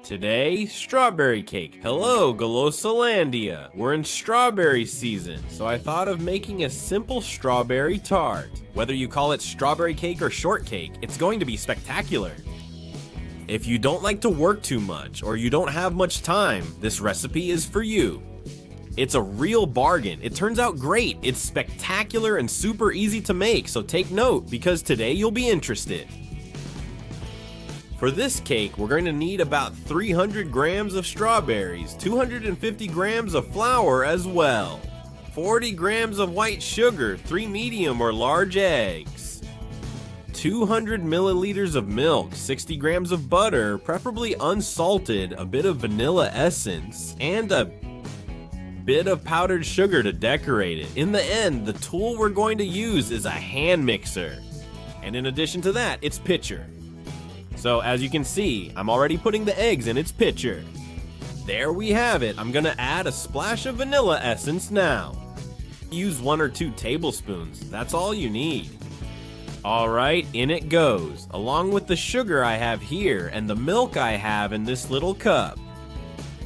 Today, strawberry cake. Hello, Golosalandia. We're in strawberry season, so I thought of making a simple strawberry tart. Whether you call it strawberry cake or shortcake, it's going to be spectacular. If you don't like to work too much or you don't have much time, this recipe is for you. It's a real bargain. It turns out great. It's spectacular and super easy to make, so take note because today you'll be interested. For this cake, we're going to need about 300 grams of strawberries, 250 grams of flour as well, 40 grams of white sugar, 3 medium or large eggs, 200 milliliters of milk, 60 grams of butter, preferably unsalted, a bit of vanilla essence, and a bit of powdered sugar to decorate it. In the end, the tool we're going to use is a hand mixer. And in addition to that, its pitcher. So as you can see, I'm already putting the eggs in its pitcher. There we have it. I'm gonna add a splash of vanilla essence now. Use 1 or 2 tablespoons. That's all you need. Alright, in it goes, along with the sugar I have here and the milk I have in this little cup.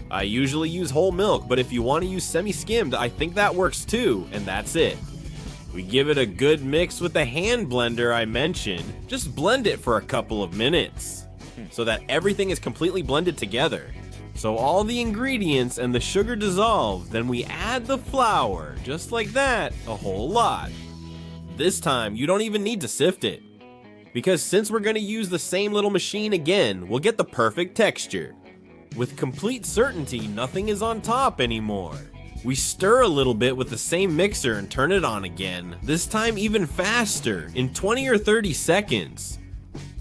I usually use whole milk, but if you want to use semi-skimmed, I think that works too, and that's it. We give it a good mix with the hand blender I mentioned. Just blend it for a couple of minutes so that everything is completely blended together. So all the ingredients and the sugar dissolve, then we add the flour, just like that, a whole lot. This time, you don't even need to sift it, because since we're going to use the same little machine again, we'll get the perfect texture. With complete certainty, nothing is on top anymore. We stir a little bit with the same mixer and turn it on again, this time even faster, in 20 or 30 seconds.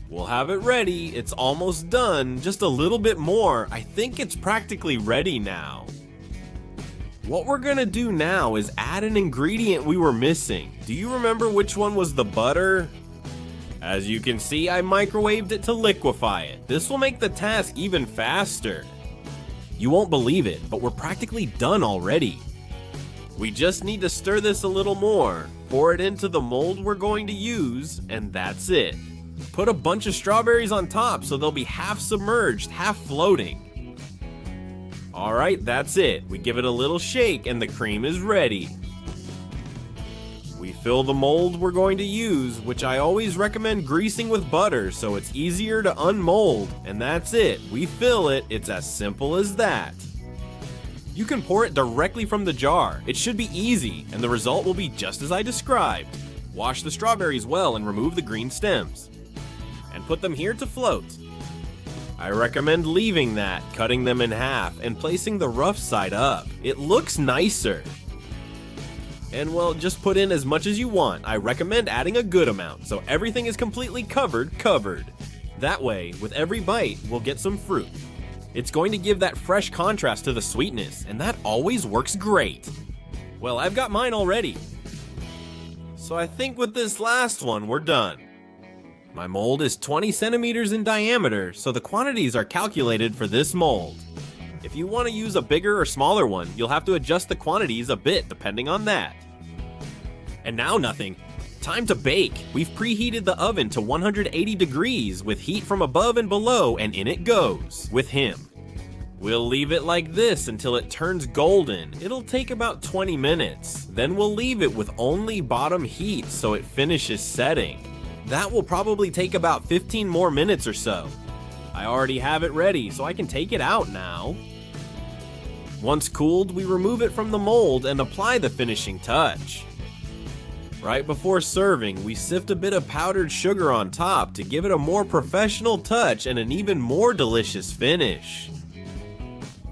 We'll have it ready, it's almost done, just a little bit more. I think it's practically ready now. What we're gonna do now is add an ingredient we were missing. Do you remember which one was the butter? As you can see, I microwaved it to liquefy it. This will make the task even faster. You won't believe it, but we're practically done already. We just need to stir this a little more, pour it into the mold we're going to use, and that's it. Put a bunch of strawberries on top so they'll be half submerged, half floating. Alright, that's it. We give it a little shake and the cream is ready. We fill the mold we're going to use, which I always recommend greasing with butter so it's easier to unmold, and that's it. We fill it, it's as simple as that. You can pour it directly from the jar. It should be easy, and the result will be just as I described. Wash the strawberries well and remove the green stems. And put them here to float. I recommend leaving that, cutting them in half, and placing the rough side up. It looks nicer. And well, just put in as much as you want. I recommend adding a good amount, so everything is completely covered. That way, with every bite, we'll get some fruit. It's going to give that fresh contrast to the sweetness, and that always works great. Well, I've got mine already. So I think with this last one, we're done. My mold is 20 centimeters in diameter, so the quantities are calculated for this mold. If you want to use a bigger or smaller one, you'll have to adjust the quantities a bit depending on that. And now nothing. Time to bake. We've preheated the oven to 180 degrees with heat from above and below, and in it goes, with him. We'll leave it like this until it turns golden. It'll take about 20 minutes. Then we'll leave it with only bottom heat so it finishes setting. That will probably take about 15 more minutes or so. I already have it ready, so I can take it out now. Once cooled, we remove it from the mold and apply the finishing touch. Right before serving, we sift a bit of powdered sugar on top to give it a more professional touch and an even more delicious finish.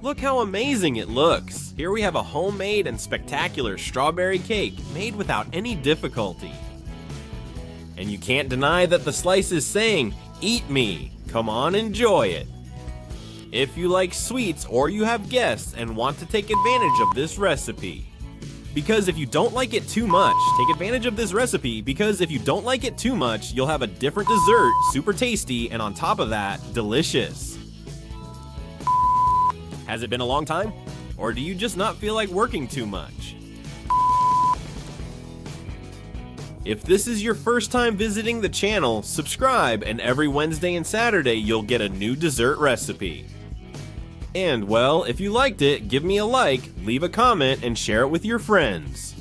Look how amazing it looks. Here we have a homemade and spectacular strawberry cake made without any difficulty. And you can't deny that the slice is saying, "Eat me, come on, enjoy it." If you like sweets or you have guests and want to take advantage of this recipe. Because if you don't like it too much, take advantage of this recipe because if you don't like it too much, you'll have a different dessert, super tasty, and on top of that, delicious. Has it been a long time? Or do you just not feel like working too much? If this is your first time visiting the channel, subscribe, and every Wednesday and Saturday you'll get a new dessert recipe. And well, if you liked it, give me a like, leave a comment, and share it with your friends.